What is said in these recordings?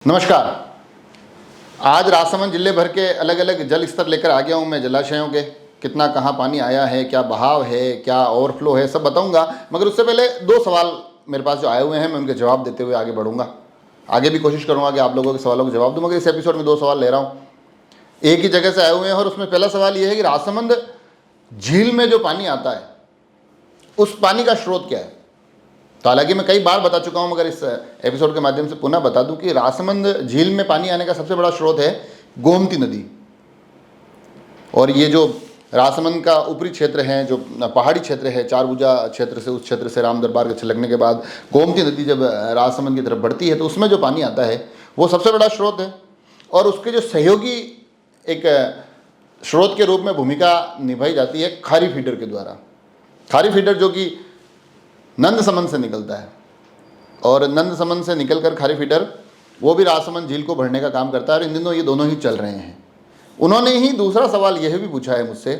नमस्कार। आज राजसमंद जिले भर के अलग अलग जल स्तर लेकर आ गया हूँ मैं जलाशयों के। कितना कहाँ पानी आया है, क्या बहाव है, क्या ओवरफ्लो है, सब बताऊँगा। मगर उससे पहले दो सवाल मेरे पास जो आए हुए हैं मैं उनके जवाब देते हुए आगे बढ़ूँगा। आगे भी कोशिश करूँगा कि आप लोगों के सवालों के जवाब दूँ, मगर इस एपिसोड में दो सवाल ले रहा हूँ, एक ही जगह से आए हुए हैं। और उसमें पहला सवाल ये है कि राजसमंद झील में जो पानी आता है उस पानी का स्रोत क्या है। तो हालांकि मैं कई बार बता चुका हूं, मगर इस एपिसोड के माध्यम से पुनः बता दूं कि राजसमंद झील में पानी आने का सबसे बड़ा स्रोत है गोमती नदी। और ये जो राजसमंद का ऊपरी क्षेत्र है, जो पहाड़ी क्षेत्र है, चारभुजा क्षेत्र से, उस क्षेत्र से राम दरबार के छलकने के बाद गोमती नदी जब राजसमंद की तरफ बढ़ती है तो उसमें जो पानी आता है वो सबसे बड़ा स्रोत है। और उसके जो सहयोगी एक स्रोत के रूप में भूमिका निभाई जाती है खारी फीडर के द्वारा। खारी फीडर जो कि नंदसमंद से निकलता है, और नंदसमंद से निकलकर खारी फीडर वो भी राजसमंद झील को भरने का काम करता है। और इन दिनों ये दोनों ही चल रहे हैं। उन्होंने ही दूसरा सवाल यह भी पूछा है मुझसे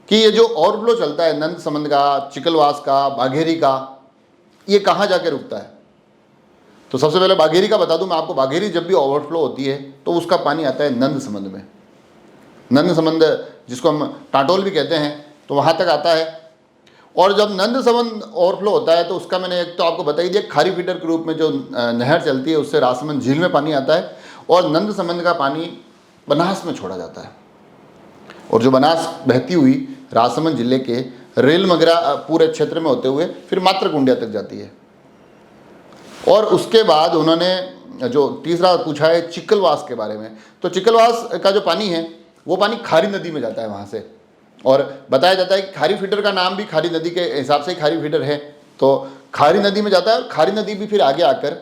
कि ये जो ओवरफ्लो चलता है नंदसमंद का, चिकलवास का, बाघेरी का, ये कहाँ जाके रुकता है। तो सबसे पहले बाघेरी का बता दूं मैं आपको। बाघेरी जब भी ओवरफ्लो होती है तो उसका पानी आता है नंदसमंद में। नंदसमंद जिसको हम टाटोल भी कहते हैं, तो वहाँ तक आता है। और जब नंदसमंद ओवरफ्लो होता है तो उसका मैंने एक तो आपको बता ही दिया, खारी फीडर के रूप में जो नहर चलती है उससे राजसमंद झील में पानी आता है। और नंदसमंद का पानी बनास में छोड़ा जाता है। और जो बनास बहती हुई राजसमंद जिले के रेल मगरा पूरे क्षेत्र में होते हुए फिर मात्रकुंडिया तक जाती है। और उसके बाद उन्होंने जो तीसरा पूछा है चिकलवास के बारे में, तो चिकलवास का जो पानी है वो पानी खारी नदी में जाता है वहाँ से। और बताया जाता है कि खारी फीडर का नाम भी खारी नदी के हिसाब से ही खारी फीडर है। तो खारी नदी में जाता है, खारी नदी भी फिर आगे आकर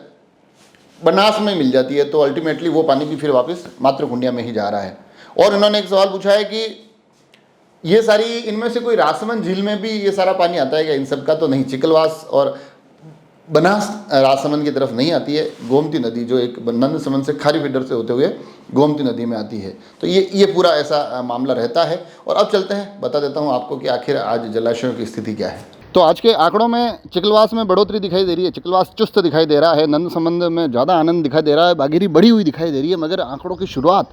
बनास में मिल जाती है। तो अल्टीमेटली वो पानी भी फिर वापस मात्रकुंडिया में ही जा रहा है। और इन्होंने एक सवाल पूछा है कि ये सारी, इनमें से कोई राजसमंद झील में भी ये सारा पानी आता है क्या। इन सब का तो नहीं। चिकलवास और बनास राजसमंद की तरफ नहीं आती है। गोमती नदी जो एक नंदसमंद से खारी फीडर से होते हुए गोमती नदी में आती है। तो ये पूरा ऐसा मामला रहता है। और अब चलते हैं, बता देता हूँ आपको कि आखिर आज जलाशयों की स्थिति क्या है। तो आज के आंकड़ों में चिकलवास में बढ़ोतरी दिखाई दे रही है। चिकलवास चुस्त दिखाई दे रहा है। नंदसमंद में ज़्यादा आनंद दिखाई दे रहा है। बाघेरी बढ़ी हुई दिखाई दे रही है। मगर आंकड़ों की शुरुआत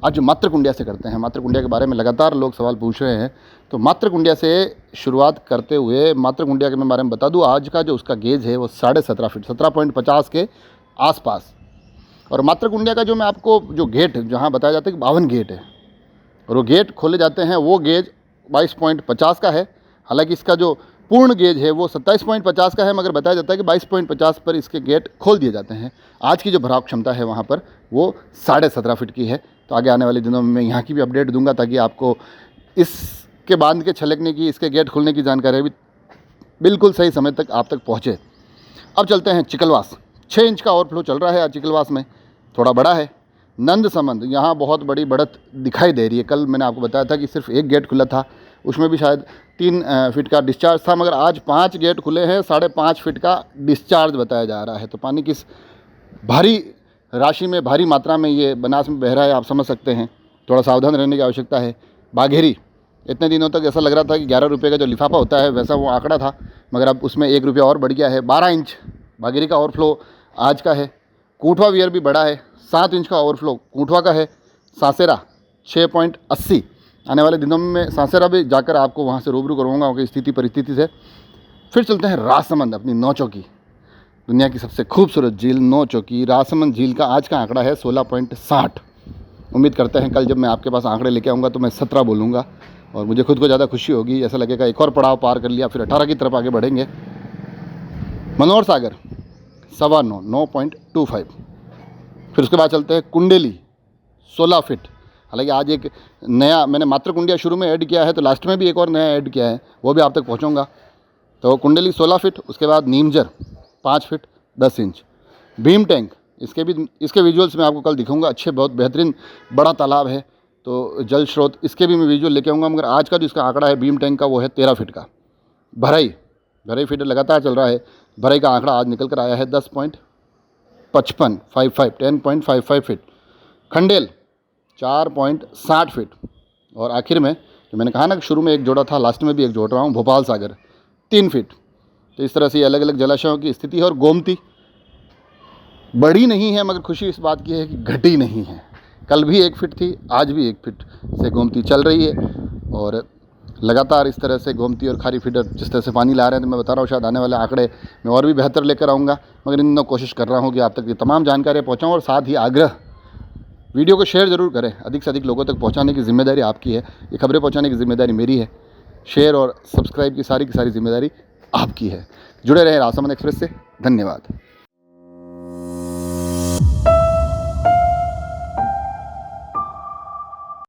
आज मात्रकुंडिया से करते हैं। मात्रकुंडिया के बारे में लगातार लोग सवाल पूछ रहे हैं, तो मात्रकुंडिया से शुरुआत करते हुए मात्रकुंडिया के बारे में बता दूं, आज का जो उसका गेज है वो 17.5 फीट, 17.50 के आसपास। और मात्रकुंडिया का जो मैं आपको जो गेट, जहां बताया जाता है कि 52 गेट है, और वो गेट खोले जाते हैं, वो गेज 22.50 का है। हालांकि इसका जो पूर्ण गेज है वो 27.50 का है, मगर बताया जाता है कि 22.50 पर इसके गेट खोल दिए जाते हैं। आज की जो भराव क्षमता है वहाँ पर वो 17.5 फीट की है। तो आगे आने वाले दिनों में मैं यहाँ की भी अपडेट दूंगा, ताकि आपको इसके बांध के छलकने की, इसके गेट खुलने की जानकारी भी बिल्कुल सही समय तक आप तक पहुँचे। अब चलते हैं चिकलवास। 6 इंच का ओवरफ्लो चल रहा है आज चिकलवास में, थोड़ा बड़ा है। नंदसमंद, यहाँ बहुत बड़ी बढ़त दिखाई दे रही है। कल मैंने आपको बताया था कि सिर्फ एक गेट खुला था, उसमें भी शायद 3 फीट का डिस्चार्ज था, मगर आज 5 गेट खुले हैं, 5.5 फीट का डिस्चार्ज बताया जा रहा है। तो पानी किस भारी राशि में, भारी मात्रा में ये बनास में बह रहा है, आप समझ सकते हैं। थोड़ा सावधान रहने की आवश्यकता है। बाघेरी, इतने दिनों तक ऐसा लग रहा था कि 11 रुपये का जो लिफाफा होता है वैसा वो आंकड़ा था, मगर अब उसमें 1 रुपया और बढ़ गया है। 12 इंच बाघेरी का ओवरफ्लो आज का है। कूठवा वियर भी बड़ा है, 7 इंच का ओवरफ्लो कूठवा का है। सासेरा 6.80। आने वाले दिनों में सासेरा भी जाकर आपको वहाँ से रूबरू करूँगा उनकी स्थिति परिस्थिति से। फिर चलते हैं राजसमंद, अपनी नौचौकी, दुनिया की सबसे खूबसूरत झील नौचौकी। राजसमंद झील का आज का आंकड़ा है 16.60। उम्मीद करते हैं कल जब मैं आपके पास आंकड़े लेके आऊँगा तो मैं 17 बोलूँगा, और मुझे खुद को ज़्यादा खुशी होगी। ऐसा लगेगा एक और पड़ाव पार कर लिया, फिर 18 की तरफ आगे बढ़ेंगे। मनोहर सागर 9.25, 9.25। फिर उसके बाद चलते हैं कुंडेली 16 फीट। हालांकि आज एक नया मैंने मात्रकुंडिया शुरू में ऐड किया है, तो लास्ट में भी एक और नया ऐड किया है, वो भी आप तक पहुंचाऊंगा। तो कुंडेली 16 फीट। उसके बाद नीमजर 5 फीट 10 इंच। भीम टैंक, इसके विजुअल्स मैं आपको कल दिखाऊंगा। अच्छे, बहुत बेहतरीन बड़ा तालाब है, तो जल स्रोत, इसके भी मैं विजुअल लेके आऊँगा। मगर आज का जो इसका आंकड़ा है भीम टैंक का वो है 13 फीट का। भरई फीडर लगातार चल रहा है। भरई का आंकड़ा आज निकल कर आया है 10.55, 10.55 फीट। खंडेल 4.60 फीट। और आखिर में जो मैंने कहा ना कि शुरू में एक जोड़ा था, लास्ट में भी एक जोड़ रहा हूँ, भोपाल सागर 3 फीट। तो इस तरह से अलग अलग जलाशयों की स्थिति है। और गोमती बढ़ी नहीं है, मगर खुशी इस बात की है कि घटी नहीं है। कल भी 1 फीट थी, आज भी 1 फीट से गोमती चल रही है और लगातार इस तरह से गोमती और खारी फीडर जिस तरह से पानी ला रहे हैं, तो मैं बता रहा हूँ शायद आने वाले आंकड़े मैं और भी बेहतर लेकर आऊँगा। मगर इन दिनों कोशिश कर रहा हूँ कि आप तक ये तमाम जानकारियाँ पहुँचाऊँ और साथ ही आग्रह, वीडियो को शेयर ज़रूर करें। अधिक से अधिक लोगों तक पहुँचाने की ज़िम्मेदारी आपकी है, ये खबरें पहुँचाने की ज़िम्मेदारी मेरी है। शेयर और सब्सक्राइब की सारी जिम्मेदारी आपकी है। जुड़े रहें राजसमंद एक्सप्रेस से। धन्यवाद।